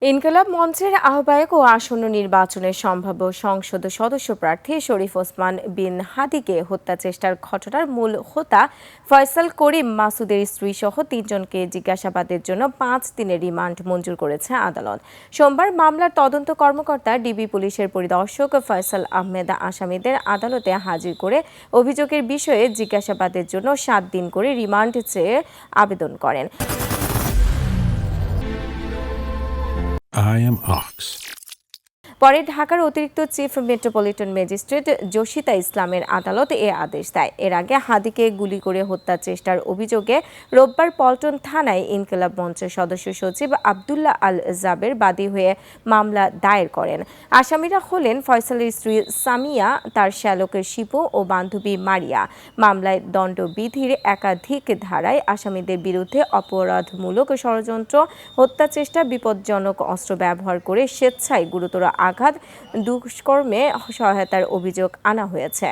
ইনকিলাব মঞ্চের আহ্বায়ক ও আসন্ন নির্বাচনের সম্ভাব্য সংসদ সদস্য প্রার্থী শরীফ ওসমান বিন হাদিকে হত্যা চেষ্টার ঘটনার মূল হোতা ফয়সাল করিম মাসুদের স্ত্রীসহ তিনজনকে জিজ্ঞাসাবাদের জন্য 5 দিনের রিমান্ড মঞ্জুর করেছে আদালত। সোমবার মামলার তদন্ত কর্মকর্তা ডিবি পুলিশের পরিদর্শক ফয়সাল আহমেদ আসামিদের আদালতে হাজির করে অভিযোগের বিষয়ে জিজ্ঞাসাবাদের জন্য 7 দিন করে রিমান্ড চেয়ে আবেদন করেন। I am Ox. পরে ঢাকার অতিরিক্ত চিফ মেট্রোপলিটন ম্যাজিস্ট্রেট জসিতা ইসলামের আদালত এ আদেশ দেয়। এর আগে হাদিকে গুলি করে হত্যার চেষ্টার অভিযোগে রোববার পল্টন থানায় ইনকিলাব মঞ্চের সদস্য সচিব আবদুল্লাহ আল জাবের বাদী হয়ে মামলা দায়ের করেন। আসামিরা হলেন ফয়সালের স্ত্রী সামিয়া, তার শ্যালকের শিপু ও বান্ধবী মারিয়া। মামলায় দণ্ডবিধির একাধিক ধারায় আসামিদের বিরুদ্ধে অপরাধমূলক ষড়যন্ত্র, হত্যা চেষ্টা, বিপজ্জনক অস্ত্র ব্যবহার করে স্বেচ্ছায় গুরুতর আঘাত, দুষ্কর্মে সহায়তার অভিযোগ আনা হয়েছে।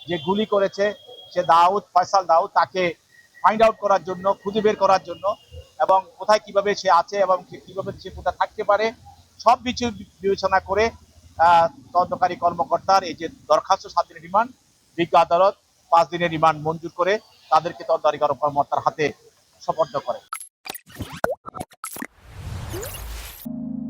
যে গুলি করেছে সে ফয়সাল দাউদ, তাকে ফাইন্ড আউট করার জন্য, খুঁজে বের করার জন্য, এবং কোথায় কিভাবে সে আছে এবং কিভাবে সে কোথায় থাকতে পারে সব কিছু বিবেচনা করে তদন্তকারী কর্মকর্তার এই যে দরখাস্ত 7 দিনের রিমান্ড, বিজ্ঞ আদালত 5 দিনের রিমান্ড মঞ্জুর করে তাদেরকে তদন্তকারী কর্মকর্তার হাতে সোপর্দ করে।